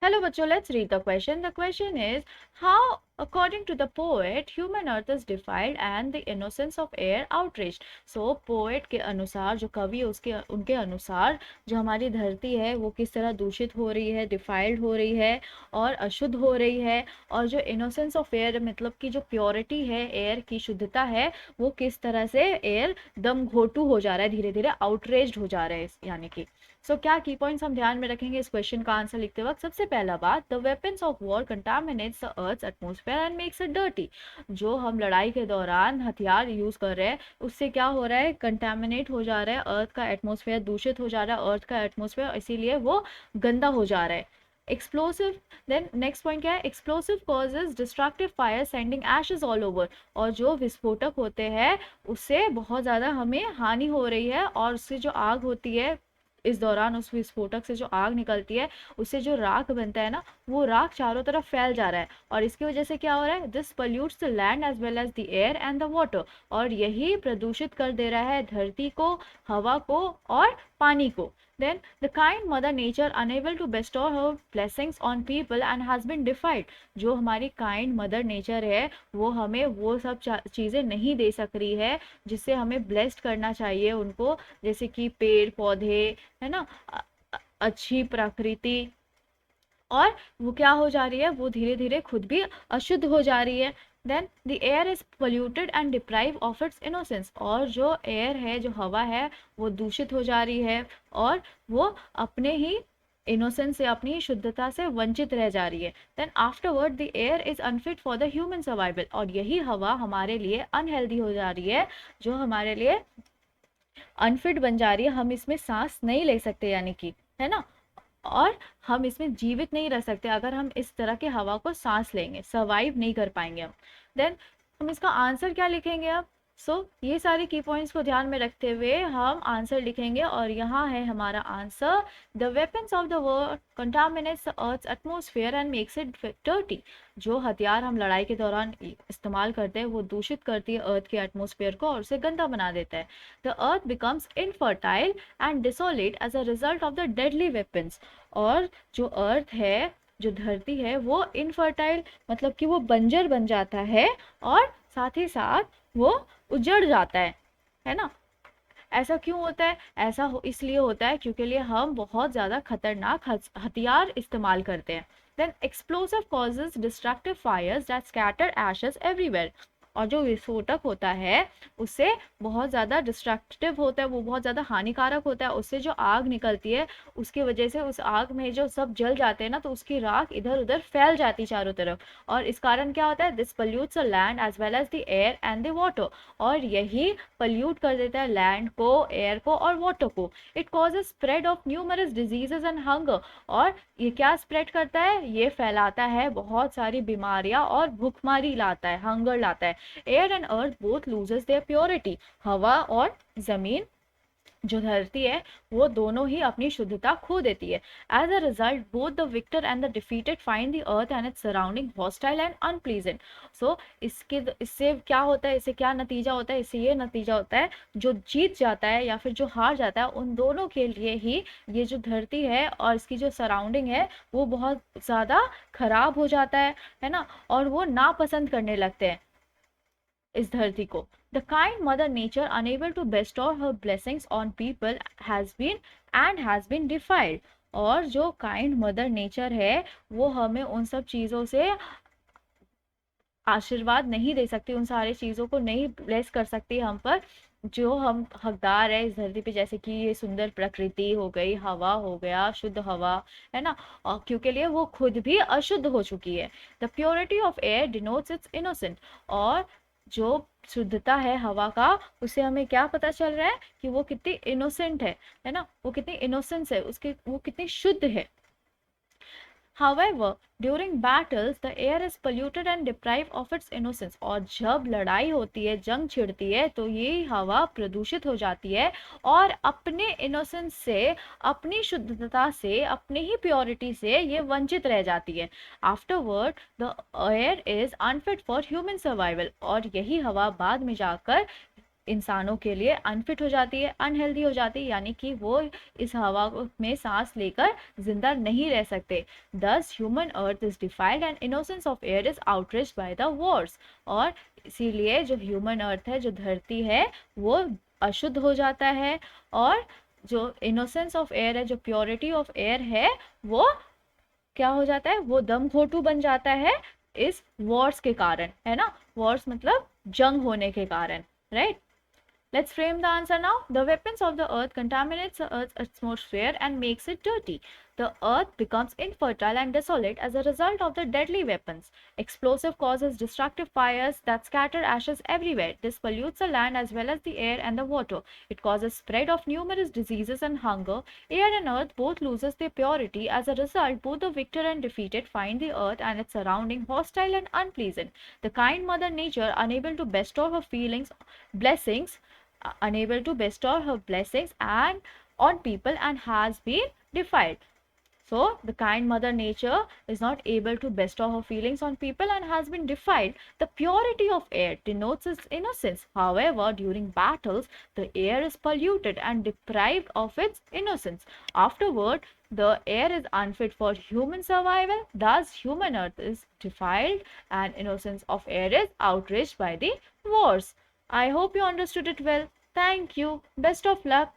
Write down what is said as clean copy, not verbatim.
Hello बच्चों, let's read the question. The question is, how, according to the poet, human earth is defiled and the innocence of air outraged. So, poet के अनुसार, जो कवि है उसके उनके अनुसार जो हमारी धरती है वो किस तरह दूषित हो रही है, डिफाइल्ड हो रही है और अशुद्ध हो रही है, और जो इनोसेंस ऑफ एयर मतलब कि जो प्योरिटी है, एयर की शुद्धता है, वो किस तरह से एयर दम घोटू हो जा रहा है, धीरे धीरे आउटरेज्ड हो जा रहा है, यानी कि क्या की पॉइंट्स हम ध्यान में रखेंगे इस क्वेश्चन का आंसर लिखते वक्त। सबसे पहला बात, the weapons of war contaminates the earth's atmosphere and makes it dirty. जो हम लड़ाई के दौरान हथियार यूज कर रहे हैं उससे क्या हो रहा है, कंटामिनेट हो जा रहा है अर्थ का एटमॉस्फेयर, दूषित हो जा रहा है अर्थ का एटमॉस्फेयर, इसीलिए वो गंदा हो जा रहा है। एक्सप्लोसिव, देन नेक्स्ट पॉइंट क्या है, explosive causes destructive fire sending Ashes all over. और जो विस्फोटक होते हैं उससे बहुत ज़्यादा हमें हानि हो रही है, और उससे जो आग होती है इस दौरान, उस विस्फोटक से जो आग निकलती है उससे जो राख बनता है ना, वो राख चारों तरफ फैल जा रहा है, और इसकी वजह से क्या हो रहा है, this pollutes the land as well as the air and the water. और यही प्रदूषित कर दे रहा है धरती को, हवा को और पानी को। Then the kind mother nature unable to bestow her blessings on people and has been defied. जो हमारी kind mother nature है वो हमें वो सब चीज़ें नहीं दे सक रही है जिससे हमें blessed करना चाहिए उनको, जैसे कि पेड़ पौधे, है ना, अच्छी प्रकृति। और वो क्या हो जा रही है, वो धीरे धीरे खुद भी अशुद्ध हो जा रही है। Then the air is polluted and deprive of its innocence. और जो एयर है, जो हवा है, वो दूषित हो जा रही है और वो अपने ही इनोसेंस से, अपनी ही शुद्धता से वंचित रह जा रही है। Then afterward the air is unfit for the human survival. और यही हवा हमारे लिए अनहेल्दी हो जा रही है, जो हमारे लिए अनफिट बन जा रही है, हम इसमें सांस नहीं ले सकते, यानी कि, है ना, और हम इसमें जीवित नहीं रह सकते अगर हम इस तरह के हवा को सांस लेंगे, सर्वाइव नहीं कर पाएंगे हम। देन हम इसका आंसर क्या लिखेंगे अब। ये सारे की पॉइंट्स को ध्यान में रखते हुए हम आंसर लिखेंगे, और यहाँ है हमारा answer, the weapons of the world contaminates the earth's atmosphere and makes it dirty. जो हथियार हम लड़ाई के दौरान इस्तेमाल करते हैं वो दूषित करती है अर्थ के एटमॉस्फेयर को और उसे गंदा बना देता है। The earth becomes infertile and desolate as a result of the deadly weapons. और जो अर्थ है, जो धरती है, वो इनफर्टाइल मतलब कि वो बंजर बन जाता है, और साथ ही साथ वो उजड़ जाता है ना। ऐसा क्यों होता है, ऐसा इसलिए होता है क्योंकि लिए हम बहुत ज़्यादा खतरनाक हथियार इस्तेमाल करते हैं। Then explosive causes destructive fires that scatter ashes everywhere. और जो विस्फोटक होता है उससे बहुत ज़्यादा डिस्ट्रक्टिव होता है, वो बहुत ज़्यादा हानिकारक होता है, उससे जो आग निकलती है उसकी वजह से उस आग में जो सब जल जाते हैं ना, तो उसकी राख इधर उधर फैल जाती चारों तरफ, और इस कारण क्या होता है, this pollutes the land as well as the air and the water. और यही पल्यूट कर देता है लैंड को, एयर को और वाटर को। It causes spread of numerous diseases and hunger. और ये क्या स्प्रेड करता है, ये फैलाता है बहुत सारी बीमारियां और भूखमरी लाता है, हंगर लाता है। Air and earth both loses their purity. हवा और जमीन, जो धरती है, वो दोनों ही अपनी शुद्धता खो देती है। As a result both the victor and the defeated find the earth and its surrounding hostile and unpleasant. इससे क्या होता है, इससे क्या नतीजा होता है, इससे ये नतीजा होता है, जो जीत जाता है या फिर जो हार जाता है, उन दोनों के लिए ही ये जो धरती है और इसकी जो सराउंडिंग है वो बहुत ज़्यादा खराब हो जाता है ना, और वो नापसंद करने लगते हैं इस धरती को। The kind mother nature unable to bestow her blessings on people has been defiled। और जो काइंड मदर नेचर है वो हमें उन सब चीज़ों से आशीर्वाद नहीं दे सकती, उन सारी चीज़ों को नहीं ब्लेस कर सकती हम पर जो हम हकदार है इस धरती पे, जैसे कि ये सुंदर प्रकृति हो गई, हवा हो गया, शुद्ध हवा, है ना, और क्योंकि लिए वो खुद भी अशुद्ध हो चुकी है। The purity of air denotes it's innocent. और जो शुद्धता है हवा का, उससे हमें क्या पता चल रहा है कि वो कितनी इनोसेंट है ना, वो कितनी इनोसेंस है उसकी, वो कितनी शुद्ध है। However, during battles, the air is polluted and deprived of its innocence। और जब लड़ाई होती है, जंग छिड़ती है, तो ये हवा प्रदूषित हो जाती है और अपने इनोसेंस से, अपनी शुद्धता से, अपनी ही प्योरिटी से ये वंचित रह जाती है। Afterward the air is unfit for human survival. और यही हवा बाद में जाकर इंसानों के लिए अनफिट हो जाती है, अनहेल्दी हो जाती है, यानी कि वो इस हवा में सांस लेकर जिंदा नहीं रह सकते। Thus human earth is defiled and innocence of air is outreached by the wars. और इसीलिए जो ह्यूमन अर्थ है, जो धरती है, वो अशुद्ध हो जाता है, और जो इनोसेंस ऑफ एयर है, जो प्योरिटी ऑफ एयर है, वो क्या हो जाता है, वो दम घोटू बन जाता है इस वॉर्स के कारण, है ना। वॉर्स मतलब जंग होने के कारण, right. Let's frame the answer now. The weapons of the earth contaminates the earth's atmosphere and makes it dirty. The earth becomes infertile and desolate as a result of the deadly weapons. Explosive causes destructive fires that scatter ashes everywhere. This pollutes the land as well as the air and the water. It causes spread of numerous diseases and hunger. Air and earth both loses their purity. As a result, both the victor and defeated find the earth and its surrounding hostile and unpleasant. The kind mother nature, unable to bestow her blessings, unable to bestow her blessings and on people, and has been defiled. So the kind mother nature is not able to bestow her feelings on people and has been defiled. The purity of air denotes its innocence. However, during battles, the air is polluted and deprived of its innocence. Afterward, the air is unfit for human survival. Thus, human earth is defiled and innocence of air is outraged by the wars. I hope you understood it well. Thank you. Best of luck.